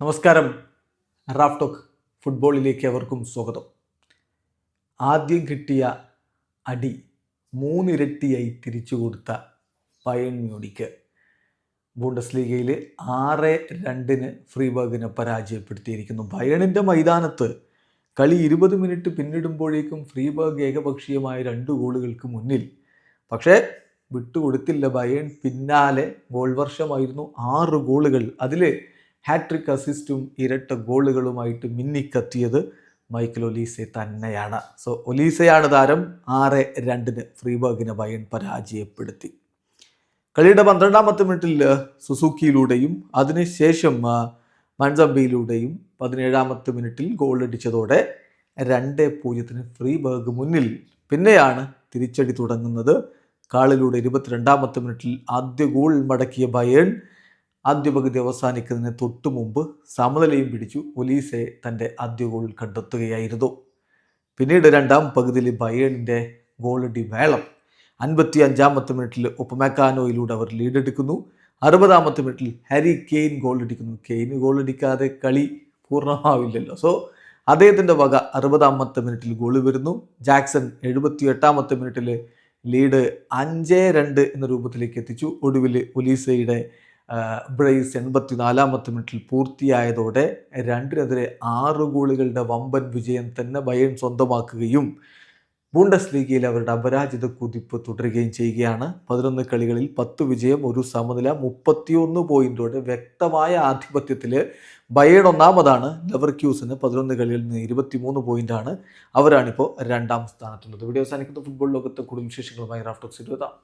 നമസ്കാരം. Raf talk ഫുട്ബോളിലേക്ക് അവർക്കും സ്വാഗതം. ആദ്യം കിട്ടിയ അടി മൂന്നിരട്ടിയായി തിരിച്ചു കൊടുത്ത ബയേൺ മ്യൂണിക്ക് ബൂണ്ടസ്ലീഗയിൽ 6-2 ഫ്രീബർഗിനെ പരാജയപ്പെടുത്തിയിരിക്കുന്നു. ബയേണിൻ്റെ മൈതാനത്ത് കളി 20 മിനിറ്റ് പിന്നിടുമ്പോഴേക്കും ഫ്രീബർഗ് ഏകപക്ഷീയമായ 2 ഗോളുകൾക്ക് മുന്നിൽ. പക്ഷേ വിട്ടുകൊടുത്തില്ല ബയേൺ. പിന്നാലെ ഗോൾ വർഷമായിരുന്നു. 6 ഗോളുകൾ, അതിൽ ഹാട്രിക് അസിസ്റ്റും ഇരട്ട ഗോളുകളുമായിട്ട് മിന്നിക്കത്തിയത് മൈക്കൽ ഒലീസെ തന്നെയാണ്. സോ ഒലീസയാണ് താരം. 6-2 ഫ്രീബർഗിനെ ബയേൺ പരാജയപ്പെടുത്തി. കളിയുടെ 12ാമത്തെ മിനിറ്റിൽ സുസുക്കിയിലൂടെയും അതിനുശേഷം മൻസംബിയിലൂടെയും 17ാമത്തെ മിനിറ്റിൽ ഗോൾ അടിച്ചതോടെ 2-0 ഫ്രീബർഗ് മുന്നിൽ. പിന്നെയാണ് തിരിച്ചടി തുടങ്ങുന്നത്. കാളിലൂടെ 22ാമത്തെ മിനിറ്റിൽ ആദ്യ ഗോൾ മടക്കിയ ബയേൺ ആദ്യ പകുതി അവസാനിക്കുന്നതിന് തൊട്ടു മുമ്പ് സമനിലയും പിടിച്ചു. ഒലീസെ തൻ്റെ ആദ്യ ഗോൾ കണ്ടെത്തുകയായിരുന്നു. പിന്നീട് രണ്ടാം പകുതിയിൽ ബയേണിൻ്റെ ഗോളടി വേളം. 55ാമത്തെ മിനിറ്റിൽ ഒപ്പമാക്കാനോയിലൂടെ അവർ ലീഡെടുക്കുന്നു. 60ാമത്തെ മിനിറ്റിൽ ഹാരി കെയ്ൻ ഗോളടിക്കുന്നു. കെയ്ൻ ഗോളടിക്കാതെ കളി പൂർണ്ണമാവില്ലല്ലോ. സോ അദ്ദേഹത്തിൻ്റെ വക 60ാമത്തെ മിനിറ്റിൽ ഗോൾ വരുന്നു. ജാക്സൺ 78ാമത്തെ മിനിറ്റിൽ ലീഡ് 5-2 എന്ന രൂപത്തിലേക്ക് എത്തിച്ചു. ഒടുവിൽ ഒലീസയുടെ ബ്രേസ് 84ാമത്തെ മിനിറ്റിൽ പൂർത്തിയായതോടെ 2-6 ഗോളുകളുടെ വമ്പൻ വിജയം തന്നെ ബയേൺ സ്വന്തമാക്കുകയും ബൂണ്ടസ്ലീഗയിൽ അവരുടെ അപരാജിത കുതിപ്പ് തുടരുകയും ചെയ്യുകയാണ്. 11 കളികളിൽ 10 വിജയം, 1 സമനില, 31 പോയിന്റോടെ വ്യക്തമായ ആധിപത്യത്തിൽ ബയേൺ ഒന്നാമതാണ്. ലെവർക്യൂസന് 11 കളികളിൽ നിന്ന് 23 പോയിന്റാണ്. അവരാണിപ്പോൾ 2ാം സ്ഥാനത്തുള്ളത്. വീഡിയോ അവസാനിക്കുന്ന ഫുട്ബോൾ ലോകത്തെ കൂടുതൽ വിശേഷങ്ങളുമായി റാഫ് ടോക്സ് എത്താം.